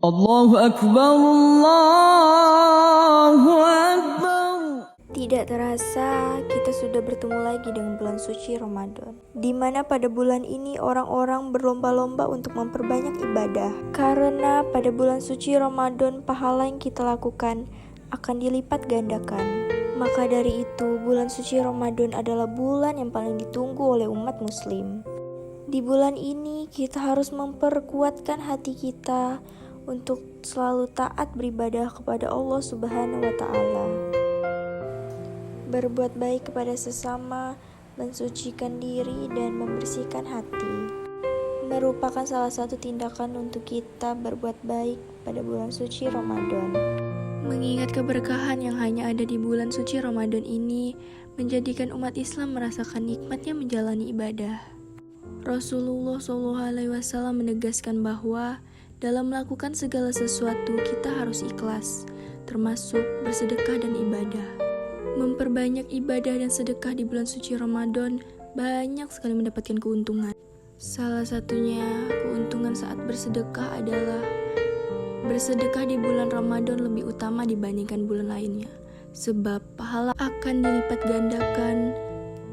Allahu Akbar, Allahu Akbar. Tidak terasa kita sudah bertemu lagi dengan bulan suci Ramadan, di mana pada bulan ini orang-orang berlomba-lomba untuk memperbanyak ibadah. Karena pada bulan suci Ramadan pahala yang kita lakukan akan dilipat gandakan. Maka dari itu bulan suci Ramadan adalah bulan yang paling ditunggu oleh umat muslim. Di bulan ini kita harus memperkuatkan hati kita untuk selalu taat beribadah kepada Allah Subhanahu wa Ta'ala, berbuat baik kepada sesama, mensucikan diri dan membersihkan hati. Merupakan salah satu tindakan untuk kita berbuat baik pada bulan suci Ramadan. Mengingat keberkahan yang hanya ada di bulan suci Ramadan ini menjadikan umat Islam merasakan nikmatnya menjalani ibadah. Rasulullah SAW menegaskan bahwa dalam melakukan segala sesuatu kita harus ikhlas, termasuk bersedekah dan ibadah. Memperbanyak ibadah dan sedekah di bulan suci Ramadan banyak sekali mendapatkan keuntungan. Salah satunya keuntungan saat bersedekah adalah bersedekah di bulan Ramadan lebih utama dibandingkan bulan lainnya, sebab pahala akan dilipat gandakan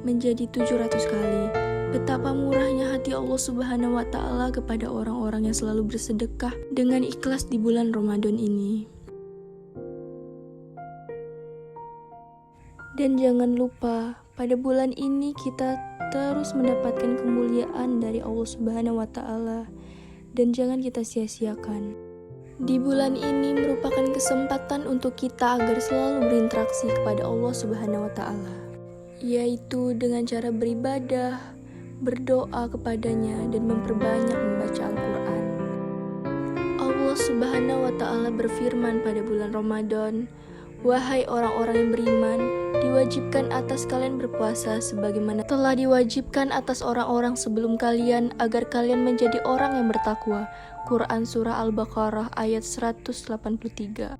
menjadi 700 kali. Betapa murahnya hati Allah Subhanahu wa Ta'ala kepada orang-orang yang selalu bersedekah dengan ikhlas di bulan Ramadan ini. Dan jangan lupa, pada bulan ini kita terus mendapatkan kemuliaan dari Allah Subhanahu wa Ta'ala, dan jangan kita sia-siakan. Di bulan ini merupakan kesempatan untuk kita agar selalu berinteraksi kepada Allah Subhanahu wa Ta'ala, yaitu dengan cara beribadah, berdoa kepadanya, dan memperbanyak membaca Al-Quran. Allah Subhanahu wa Ta'ala berfirman pada bulan Ramadan, "Wahai orang-orang yang beriman, diwajibkan atas kalian berpuasa sebagaimana telah diwajibkan atas orang-orang sebelum kalian agar kalian menjadi orang yang bertakwa." Quran Surah Al-Baqarah ayat 183.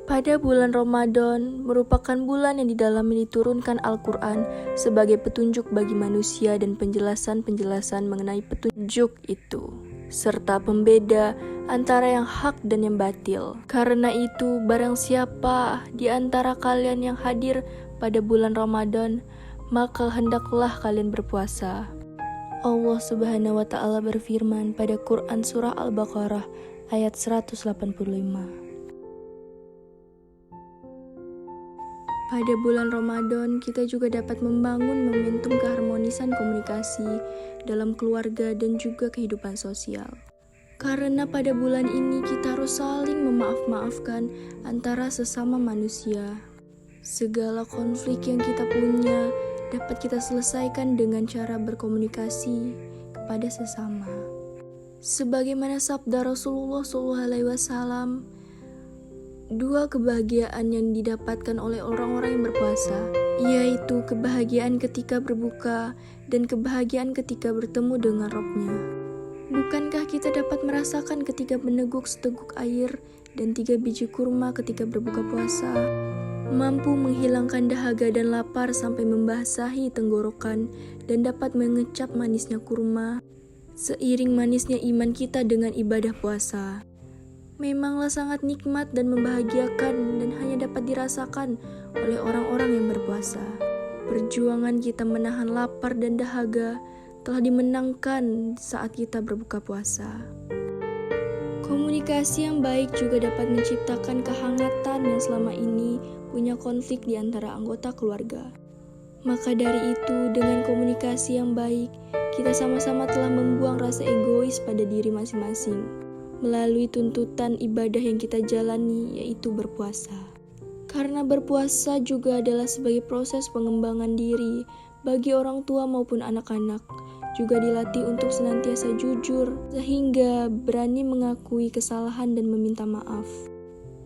Pada bulan Ramadan merupakan bulan yang di dalamnya diturunkan Al-Quran sebagai petunjuk bagi manusia dan penjelasan-penjelasan mengenai petunjuk itu, serta pembeda antara yang hak dan yang batil. Karena itu, barang siapa di antara kalian yang hadir pada bulan Ramadan, maka hendaklah kalian berpuasa. Allah Subhanahu wa Ta'ala berfirman pada Quran Surah Al-Baqarah ayat 185. Pada bulan Ramadan, kita juga dapat membangun momentum keharmonisan komunikasi dalam keluarga dan juga kehidupan sosial. Karena pada bulan ini kita harus saling memaaf-maafkan antara sesama manusia. Segala konflik yang kita punya dapat kita selesaikan dengan cara berkomunikasi kepada sesama. Sebagaimana sabda Rasulullah SAW, dua kebahagiaan yang didapatkan oleh orang-orang yang berpuasa, yaitu kebahagiaan ketika berbuka dan kebahagiaan ketika bertemu dengan Rabb-Nya. Bukankah kita dapat merasakan ketika meneguk seteguk air dan 3 biji kurma ketika berbuka puasa, mampu menghilangkan dahaga dan lapar sampai membasahi tenggorokan dan dapat mengecap manisnya kurma, seiring manisnya iman kita dengan ibadah puasa. Memanglah sangat nikmat dan membahagiakan dan hanya dapat dirasakan oleh orang-orang yang berpuasa. Perjuangan kita menahan lapar dan dahaga telah dimenangkan saat kita berbuka puasa. Komunikasi yang baik juga dapat menciptakan kehangatan yang selama ini punya konflik di antara anggota keluarga. Maka dari itu, dengan komunikasi yang baik, kita sama-sama telah membuang rasa egois pada diri masing-masing melalui tuntutan ibadah yang kita jalani, yaitu berpuasa. Karena berpuasa juga adalah sebagai proses pengembangan diri bagi orang tua maupun anak-anak, juga dilatih untuk senantiasa jujur sehingga berani mengakui kesalahan dan meminta maaf.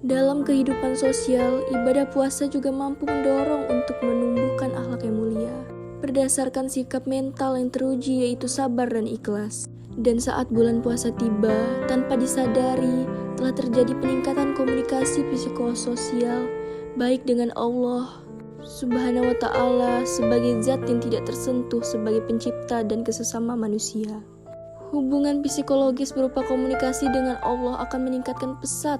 Dalam kehidupan sosial, ibadah puasa juga mampu mendorong untuk menumbuhkan akhlak yang mulia berdasarkan sikap mental yang teruji, yaitu sabar dan ikhlas. Dan saat bulan puasa tiba, tanpa disadari, telah terjadi peningkatan komunikasi psikososial, baik dengan Allah Subhanahu wa Ta'ala sebagai zat yang tidak tersentuh sebagai pencipta dan kesesama manusia. Hubungan psikologis berupa komunikasi dengan Allah akan meningkatkan pesat,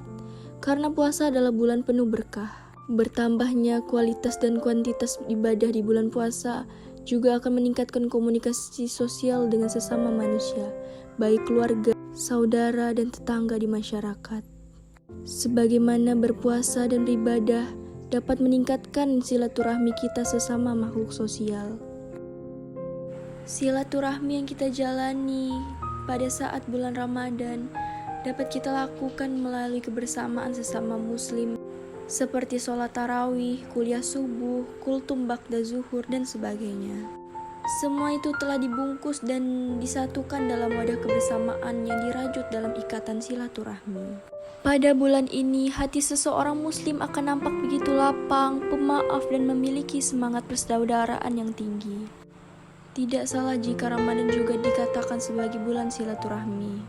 karena puasa adalah bulan penuh berkah. Bertambahnya kualitas dan kuantitas ibadah di bulan puasa juga akan meningkatkan komunikasi sosial dengan sesama manusia, baik keluarga, saudara, dan tetangga di masyarakat. Sebagaimana berpuasa dan beribadah dapat meningkatkan silaturahmi kita sesama makhluk sosial. Silaturahmi yang kita jalani pada saat bulan Ramadan dapat kita lakukan melalui kebersamaan sesama muslim seperti sholat tarawih, kuliah subuh, kultum ba'da zuhur, dan sebagainya. Semua itu telah dibungkus dan disatukan dalam wadah kebersamaan yang dirajut dalam ikatan silaturahmi. Pada bulan ini, hati seseorang muslim akan nampak begitu lapang, pemaaf, dan memiliki semangat persaudaraan yang tinggi. Tidak salah jika Ramadan juga dikatakan sebagai bulan silaturahmi,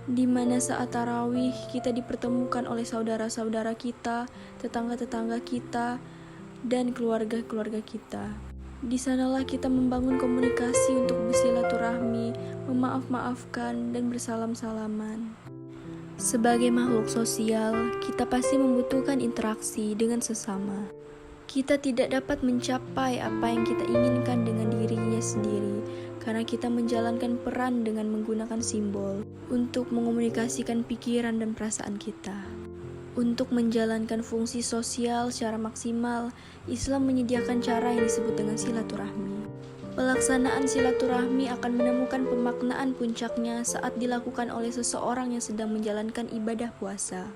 di mana saat tarawih kita dipertemukan oleh saudara-saudara kita, tetangga-tetangga kita, dan keluarga-keluarga kita. Di sanalah kita membangun komunikasi untuk bersilaturahmi, memaaf-maafkan, dan bersalam-salaman. Sebagai makhluk sosial, kita pasti membutuhkan interaksi dengan sesama. Kita tidak dapat mencapai apa yang kita inginkan dengan dirinya sendiri, karena kita menjalankan peran dengan menggunakan simbol untuk mengomunikasikan pikiran dan perasaan kita. Untuk menjalankan fungsi sosial secara maksimal, Islam menyediakan cara yang disebut dengan silaturahmi. Pelaksanaan silaturahmi akan menemukan pemaknaan puncaknya saat dilakukan oleh seseorang yang sedang menjalankan ibadah puasa.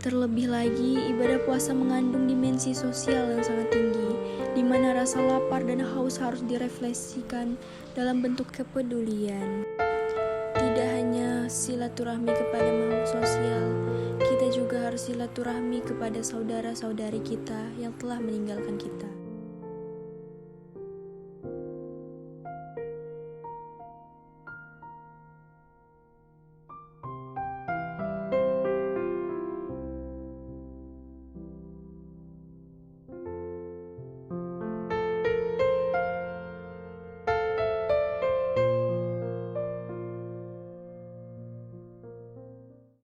Terlebih lagi, ibadah puasa mengandung dimensi sosial yang sangat tinggi, di mana rasa lapar dan haus harus direfleksikan dalam bentuk kepedulian. Tidak hanya silaturahmi kepada makhluk sosial, kita juga harus silaturahmi kepada saudara-saudari kita yang telah meninggalkan kita.